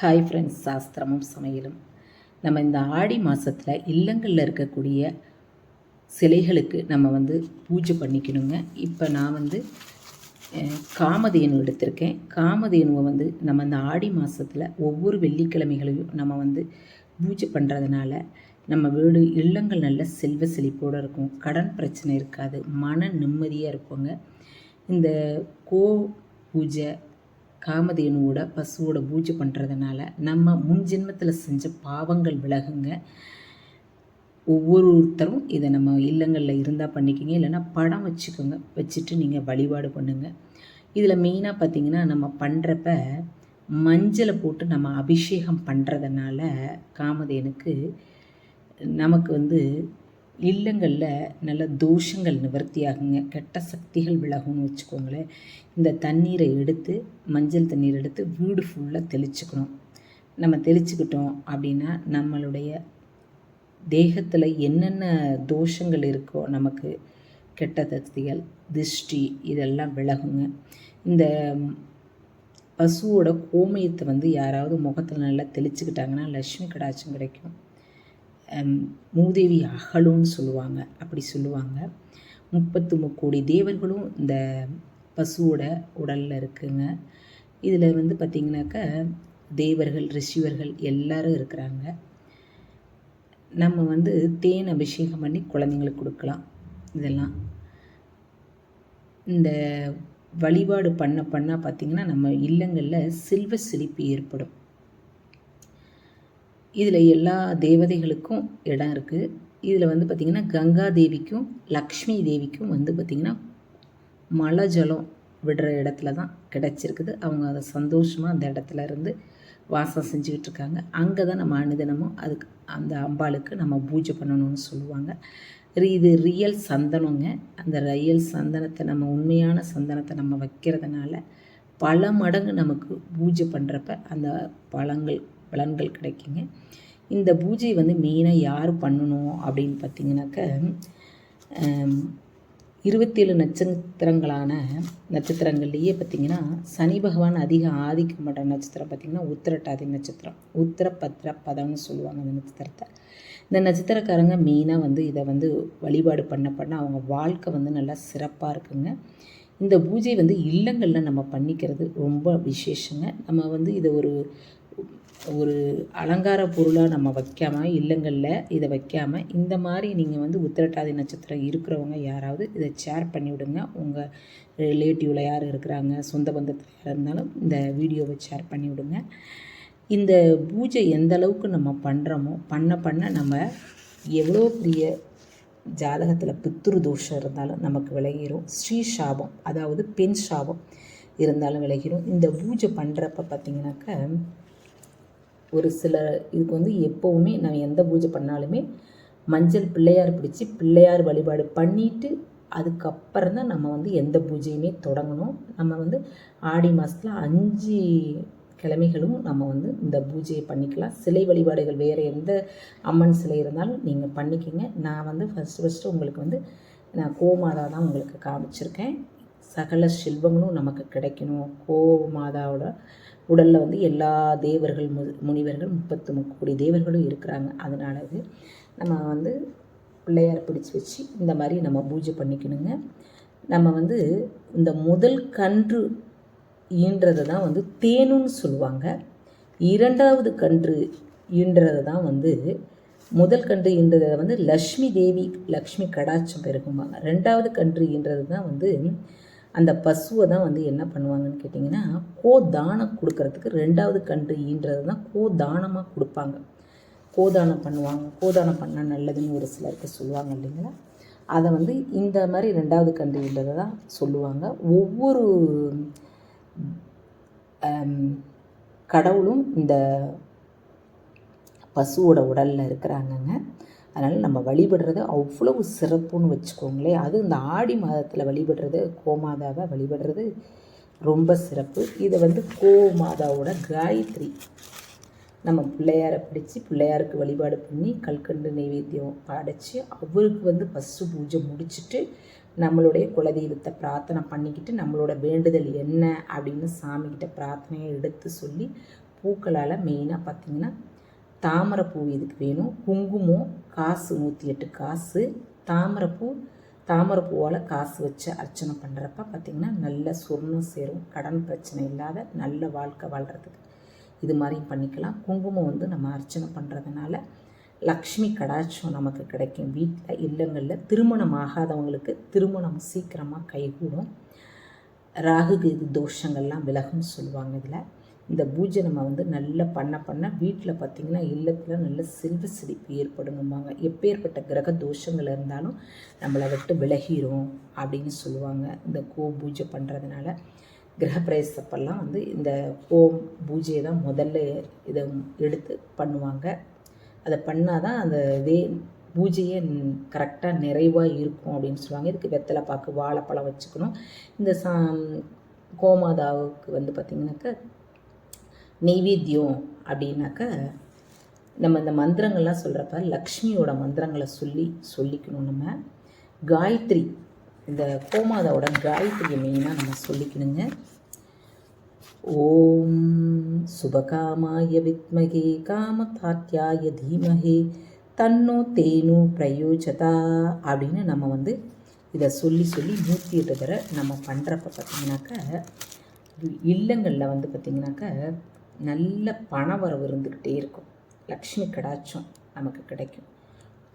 Hi friends, சாஸ்திரமும் சமையலும். நம்ம இந்த ஆடி மாதத்தில் இல்லங்களில் இருக்கக்கூடிய சிலைகளுக்கு நம்ம பூஜை பண்ணிக்கணுங்க. இப்போ நான் காமதேனு எடுத்திருக்கேன். காமதேனுவை நம்ம இந்த ஆடி மாதத்தில் ஒவ்வொரு வெள்ளிக்கிழமைகளையும் நம்ம பூஜை பண்ணுறதுனால நம்ம வீடு இல்லங்கள் நல்ல செல்வ செழிப்போடு இருக்கும், கடன் பிரச்சனை இருக்காது, மன நிம்மதியாக இருப்போங்க. இந்த பூஜை காமதேனுவோட பசுவோட பூஜை பண்ணுறதுனால நம்ம முன் ஜென்மத்தில் செஞ்ச பாவங்கள் விலகுங்க. ஒவ்வொருத்தரும் இதை நம்ம இல்லங்களில் இருந்தால் பண்ணிக்கிங்க, இல்லைன்னா படம் வச்சுக்கோங்க, வச்சுட்டு நீங்கள் வழிபாடு பண்ணுங்கள். இதில் மெயினாக பார்த்திங்கன்னா நம்ம பண்ணுறப்ப மஞ்சளை போட்டு நம்ம அபிஷேகம் பண்ணுறதுனால காமதேனுக்கு நமக்கு இல்லங்களில் நல்ல தோஷங்கள் நிவர்த்தி ஆகுங்க, கெட்ட சக்திகள் விலகும்னு வச்சுக்கோங்களேன். இந்த தண்ணீரை எடுத்து மஞ்சள் தண்ணீர் எடுத்து வீடு ஃபுல்லாக தெளிச்சுக்கணும். நம்ம தெளிச்சுக்கிட்டோம் அப்படின்னா நம்மளுடைய தேகத்தில் என்னென்ன தோஷங்கள் இருக்கோ, நமக்கு கெட்ட சக்திகள், திருஷ்டி இதெல்லாம் விலகுங்க. இந்த பசுவோட கோமயத்தை யாராவது முகத்தில் நல்லா தெளிச்சுக்கிட்டாங்கன்னா லக்ஷ்மி கடாட்சம் கிடைக்கும். மூதேவி அகலும்னு சொல்லுவாங்க, அப்படி சொல்லுவாங்க. 33 கோடி தேவர்களும் இந்த பசுவோட உடலில் இருக்குங்க. இதில் பார்த்திங்கனாக்கா தேவர்கள், ரிஷிவர்கள் எல்லாரும் இருக்கிறாங்க. நம்ம தேன் அபிஷேகம் பண்ணி குழந்தைங்களுக்கு கொடுக்கலாம். இதெல்லாம் இந்த வழிபாடு பண்ண பார்த்திங்கன்னா நம்ம இல்லங்களில் செல்வ செழிப்பு ஏற்படும். இதில் எல்லா தேவதைகளுக்கும் இடம் இருக்குது. இதில் பார்த்திங்கன்னா கங்கா தேவிக்கும் லக்ஷ்மி தேவிக்கும் பார்த்திங்கன்னா மழை ஜலம் விடுற இடத்துல தான் கிடச்சிருக்குது. அவங்க அதை சந்தோஷமாக அந்த இடத்துல இருந்து வாசம் செஞ்சுக்கிட்டு இருக்காங்க. அங்கே தான் நம்ம அனுதினமும் அதுக்கு அந்த அம்பாளுக்கு நம்ம பூஜை பண்ணணும்னு சொல்லுவாங்க. இது ரியல் சந்தனங்க. அந்த ரியல் சந்தனத்தை நம்ம உண்மையான சந்தனத்தை நம்ம வைக்கிறதுனால பல மடங்கு நமக்கு பூஜை பண்ணுறப்ப அந்த பலன்கள் கிடைக்குங்க. இந்த பூஜை மெயினாக யார் பண்ணணும் அப்படின்னு பார்த்திங்கனாக்க 27 நட்சத்திரங்கள்லேயே பார்த்திங்கன்னா சனி பகவான் அதிக ஆதிக்கம் பண்ணுற நட்சத்திரம் பார்த்திங்கன்னா உத்திரட்டாதி நட்சத்திரம், உத்திரபத்ர பதம்னு சொல்லுவாங்க அந்த நட்சத்திரத்தை. இந்த நட்சத்திரக்காரங்க மெயினாக இதை வழிபாடு பண்ண அவங்க வாழ்க்கை நல்லா சிறப்பாக இருக்குங்க. இந்த பூஜை இல்லங்களில் நம்ம பண்ணிக்கிறது ரொம்ப விசேஷங்க. நம்ம இதை ஒரு அலங்கார பொருளாக நம்ம வைக்காமல், இல்லங்களில் இதை வைக்காமல் இந்த மாதிரி நீங்கள் உத்திரட்டாதி நட்சத்திரம் இருக்கிறவங்க யாராவது இதை ஷேர் பண்ணி விடுங்க. உங்கள் ரிலேட்டிவில் யார் இருக்கிறாங்க, சொந்த பந்தத்தில் யார் இருந்தாலும் இந்த வீடியோவை ஷேர் பண்ணி விடுங்க. இந்த பூஜை எந்த அளவுக்கு நம்ம பண்ணுறோமோ பண்ண நம்ம எவ்வளோ பெரிய ஜாதகத்தில் பித்ரு தோஷம் இருந்தாலும் நமக்கு விலகிடும். ஸ்ரீ சாபம், அதாவது பெண் சாபம் இருந்தாலும் விலகிடும். இந்த பூஜை பண்ணுறப்ப பார்த்திங்கனாக்கா ஒரு சில இதுக்கு எப்போவுமே நான் எந்த பூஜை பண்ணாலுமே மஞ்சள் பிள்ளையார் பிடிச்சி பிள்ளையார் வழிபாடு பண்ணிவிட்டு அதுக்கப்புறம் தான் நம்ம எந்த பூஜையுமே தொடங்கணும். நம்ம ஆடி மாதத்தில் 5 கிழமைகளும் நம்ம இந்த பூஜையை பண்ணிக்கலாம். சிலை வழிபாடுகள் வேறு எந்த அம்மன் சிலை இருந்தாலும் நீங்கள் பண்ணிக்கிங்க. நான் ஃபஸ்ட்டு உங்களுக்கு நான் கோமாதா தான் உங்களுக்கு காமிச்சிருக்கேன். சகல செல்வங்களும் நமக்கு கிடைக்கணும். கோமாதாவோட உடலில் எல்லா தேவர்கள், முனிவர்கள், 33 கோடி தேவர்களும் இருக்கிறாங்க. அதனால நம்ம பிள்ளையாரை பிடிச்சி வச்சு இந்த மாதிரி நம்ம பூஜை பண்ணிக்கணுங்க. நம்ம இந்த முதல் கன்று ஈன்றது தான் தேனுன்னு சொல்லுவாங்க. 2வது கன்று ஈன்றது தான் முதல் கன்று ஈன்றதை லக்ஷ்மி தேவி, லக்ஷ்மி கடாட்சம் பெருகும்பாங்க. 2வது கன்று ஈன்றது தான் அந்த பசுவை தான் என்ன பண்ணுவாங்கன்னு கேட்டிங்கன்னா கோதானம் கொடுக்கறதுக்கு 2வது கன்று ஈன்றது தான் கோதானமாக கொடுப்பாங்க. கோதானம் பண்ணுவாங்க. கோதானம் பண்ணால் நல்லதுன்னு ஒரு சிலருக்கு சொல்லுவாங்க இல்லைங்களா. அதை இந்த மாதிரி 2வது கன்று ஈன்றதை தான் சொல்லுவாங்க. ஒவ்வொரு கடவுளும் இந்த பசுவோட உடலில் இருக்கிறாங்கங்க. அதனால் நம்ம வழிபடுறது அவ்வளவு சிறப்புன்னு வச்சுக்கோங்களேன். அது இந்த ஆடி மாதத்தில் வழிபடுறது, கோமாதாவை வழிபடுறது ரொம்ப சிறப்பு. இதை கோமாதாவோட காயத்ரி நம்ம பிள்ளையாரை பிடிச்சி பிள்ளையாருக்கு வழிபாடு பண்ணி கல்கண்டு நைவேத்தியம் படைச்சி அவருக்கு பசு பூஜை முடிச்சுட்டு நம்மளுடைய குலதெய்வத்தை பிரார்த்தனை பண்ணிக்கிட்டு நம்மளோட வேண்டுதல் என்ன அப்படின்னு சாமிக்கிட்ட பிரார்த்தனையை எடுத்து சொல்லி பூக்களால் மெயினாக பார்த்திங்கன்னா தாமரைப்பூ இதுக்கு வேணும். குங்குமம் காசு 108 காசு. தாமரைப்பூவால் காசு வச்சு அர்ச்சனை பண்ணுறப்ப பார்த்திங்கன்னா நல்ல சொர்ணம் சேரும். கடன் பிரச்சனை இல்லாத நல்ல வாழ்க்கை வாழ்கிறதுக்கு இது மாதிரியும் பண்ணிக்கலாம். குங்குமம் வந்து நம்ம அர்ச்சனை பண்ணுறதுனால லக்ஷ்மி கடாட்சம் நமக்கு கிடைக்கும். வீட்டில் இல்லங்களில் திருமணம் ஆகாதவங்களுக்கு திருமணம் சீக்கிரமாக கைகூடும். ராகு கேது தோஷங்கள்லாம் விலகும்னு சொல்லுவாங்க. இதில் இந்த பூஜை நம்ம வந்து நல்லா பண்ண வீட்டில் பார்த்திங்கன்னா இல்லத்தில் நல்ல செல்வ செழிப்பு ஏற்படணும்பாங்க. எப்பேற்பட்ட கிரக தோஷங்கள் இருந்தாலும் நம்மளை விட்டு விலகிரும் அப்படின்னு சொல்லுவாங்க. இந்த பூஜை பண்ணுறதுனால கிரகப்பிரவேசப்பெல்லாம் வந்து இந்த பூஜையை தான் முதல்ல இதை எடுத்து பண்ணுவாங்க. அதை பண்ணால் தான் அந்த பூஜையே கரெக்டாக நிறைவாக இருக்கும் அப்படின்னு சொல்லுவாங்க. இதுக்கு வெத்தலை பாக்கு வாழைப்பழம் வச்சுக்கணும். இந்த கோமாதாவுக்கு வந்து பார்த்திங்கனாக்கா நெய்வேத்தியம் அப்படின்னாக்கா நம்ம இந்த மந்திரங்கள்லாம் சொல்கிறப்ப லக்ஷ்மியோட மந்திரங்களை சொல்லிக்கணும். நம்ம காயத்ரி, இந்த கோமாதாவோட காயத்ரியை மெயினாக நம்ம சொல்லிக்கணுங்க. ஓம் சுபகாமாய வித்மகே காமதாத்யாய தீமகே தன்னோ தேனு பிரயோஜதா அப்படின்னு நம்ம வந்து இதை சொல்லி 108 தடவை நம்ம பண்ணுறப்ப பார்த்திங்கனாக்கா இல்லங்களில் வந்து பார்த்திங்கனாக்கா நல்ல பணவரவு இருந்துக்கிட்டே இருக்கும். லக்ஷ்மி கடாட்சம் நமக்கு கிடைக்கும்.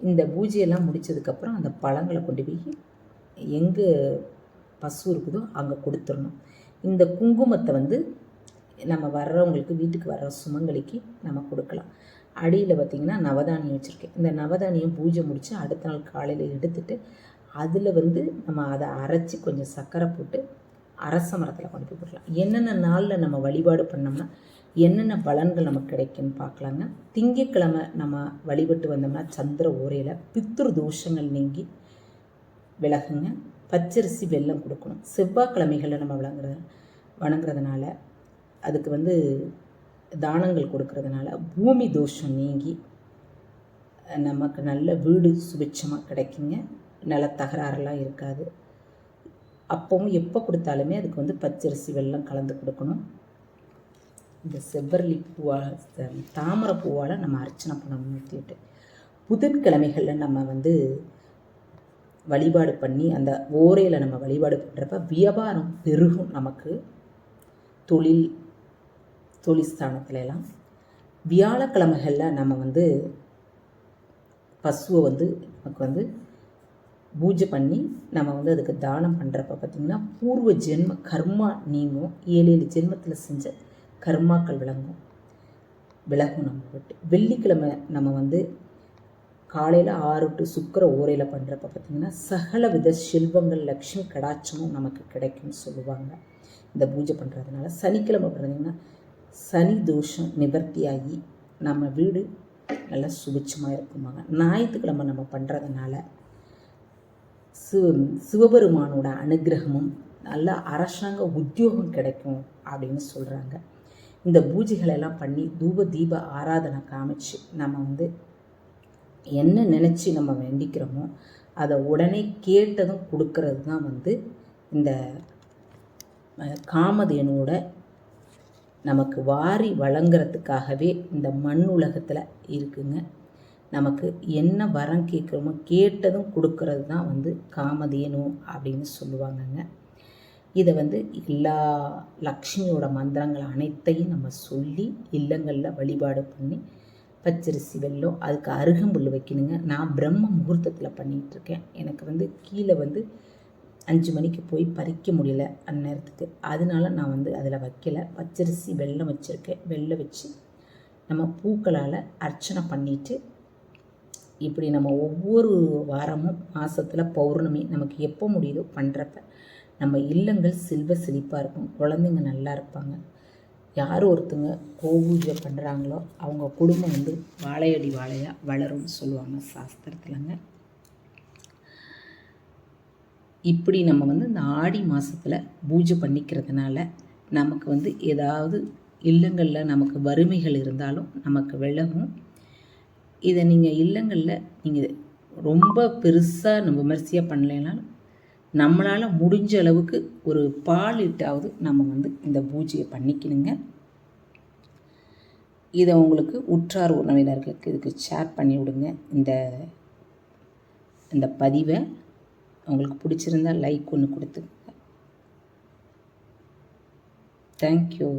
இந்த பூஜையெல்லாம் முடித்ததுக்கப்புறம் அந்த பழங்களை கொண்டு போய் எங்கே பசு இருக்குதோ அங்கே கொடுத்துடணும். இந்த குங்குமத்தை வந்து நம்ம வர்றவங்களுக்கு வீட்டுக்கு வர்ற சுமங்கலிக்கு நம்ம கொடுக்கலாம். அடியில் பார்த்திங்கன்னா நவதானியம் வச்சுருக்கேன். இந்த நவதானியம் பூஜை முடித்து அடுத்த நாள் காலையில் எடுத்துகிட்டு அதில் வந்து நம்ம அதை அரைச்சி கொஞ்சம் சர்க்கரை போட்டு அரச மரத்தில் கொண்டு போய் போடலாம். என்னென்ன நாளில் நம்ம வழிபாடு பண்ணோம்னா என்னென்ன பலன்கள் நமக்கு கிடைக்குன்னு பார்க்கலாங்க. திங்கட்கிழமை நம்ம வழிபட்டு வந்தோம்னா சந்திர ஓரையில் பித்ரு தோஷங்கள் நீங்கி விலகுங்க. பச்சரிசி வெல்லம் கொடுக்கணும். செவ்வாய்க்கிழமைகளில் நம்ம வணங்குறதுனால அதுக்கு வந்து தானங்கள் கொடுக்கறதுனால பூமி தோஷம் நீங்கி நமக்கு நல்ல வீடு சுபிட்சமாக கிடைக்குங்க. நல்ல தகராறுலாம் இருக்காது. அப்பவும் எப்போ கொடுத்தாலுமே அதுக்கு வந்து பச்சரிசி வெல்லம் கலந்து கொடுக்கணும். இந்த செவ்வரளி பூவால் தாமரை பூவால் நம்ம அர்ச்சனை பண்ணணும். 108 புதன்கிழமைகளில் நம்ம வந்து வழிபாடு பண்ணி அந்த ஓரையில் நம்ம வழிபாடு பண்ணுறப்ப வியாபாரம் பெருகும். நமக்கு தொழில் ஸ்தானத்துலலாம் வியாழக்கிழமைகளில் நம்ம வந்து பசுவை வந்து நமக்கு வந்து பூஜை பண்ணி நம்ம வந்து அதுக்கு தானம் பண்ணுறப்ப பார்த்திங்கன்னா பூர்வ ஜென்ம கர்மா நீங்கும். 7 ஜென்மத்தில் செஞ்ச கர்மாக்கள் விலகும் நம்ம விட்டு. வெள்ளிக்கிழமை நம்ம வந்து காலையில் 6 to சுக்கிர ஓரையில் பண்ணுறப்ப பார்த்திங்கன்னா சகல வித செல்வங்கள் லக்ஷ்மி கடாட்சமும் நமக்கு கிடைக்கும்னு சொல்லுவாங்க இந்த பூஜை பண்ணுறதுனால. சனிக்கிழமை பார்த்திங்கன்னா சனி தோஷம் நிவர்த்தியாகி நம்ம வீடு நல்லா சுபிட்சமாக இருக்குமாங்க. ஞாயிற்றுக்கிழமை நம்ம பண்ணுறதுனால சிவபெருமானோட அனுகிரகமும் நல்ல அரசாங்க உத்தியோகம் கிடைக்கும் அப்படின்னு சொல்கிறாங்க. இந்த பூஜைகளெல்லாம் பண்ணி தூப தீப ஆராதனை காமிச்சு நம்ம வந்து என்ன நினச்சி நம்ம வேண்டிக்கிறோமோ அதை உடனே கேட்டதும் கொடுக்கறது தான் வந்து இந்த காமதேனோட நமக்கு வாரி வழங்குறதுக்காகவே இந்த மண் உலகத்தில் இருக்குங்க. நமக்கு என்ன வரம் கேட்குறோமோ கேட்டதும் கொடுக்கறது தான் வந்து காமதேனு அப்படின்னு சொல்லுவாங்கங்க. இதை வந்து எல்லா லக்ஷ்மியோட மந்திரங்கள் அனைத்தையும் நம்ம சொல்லி இல்லங்களில் வழிபாடு பண்ணி பச்சரிசி வெல்லம் அதுக்கு அருகம்புல் வைக்கணுங்க. நான் பிரம்ம முகூர்த்தத்தில் பண்ணிகிட்ருக்கேன். எனக்கு வந்து கீழே வந்து 5 மணிக்கு போய் பறிக்க முடியல அந்நேரத்துக்கு. அதனால நான் வந்து அதில் வைக்கலை. பச்சரிசி வெல்லம் வச்சுருக்கேன். வெல்லம் வச்சு நம்ம பூக்களால் அர்ச்சனை பண்ணிவிட்டு இப்படி நம்ம ஒவ்வொரு வாரமும் மாதத்தில் பௌர்ணமி நமக்கு எப்போ முடியுதோ பண்ணுறப்ப நம்ம இல்லங்கள் செல்வ செழிப்பாக இருக்கும். குழந்தைங்க நல்லா இருப்பாங்க. யார் ஒருத்தங்க கோபூஜை பண்ணுறாங்களோ அவங்க குடும்பம் வந்து வாழையடி வாழையாக வளரும்னு சொல்லுவாங்க சாஸ்திரத்துலங்க. இப்படி நம்ம வந்து இந்த ஆடி மாதத்தில் பூஜை பண்ணிக்கிறதுனால நமக்கு வந்து ஏதாவது இல்லங்களில் நமக்கு வறுமைகள் இருந்தாலும் நமக்கு விலகும். இதை நீங்கள் இல்லங்களில் நீங்கள் ரொம்ப பெருசாக நம்ம விமர்சையாக பண்ணலைனாலும் நம்மளால் முடிஞ்ச அளவுக்கு ஒரு பால் இட்டாவது நம்ம வந்து இந்த பூஜையை பண்ணிக்கணுங்க. இதை உங்களுக்கு உற்றார் உறவினர்களுக்கு இதுக்கு ஷேர் பண்ணி விடுங்க. இந்த பதிவை உங்களுக்கு பிடிச்சிருந்தால் லைக் ஒன்று கொடுத்துங்க. தேங்க்யூ.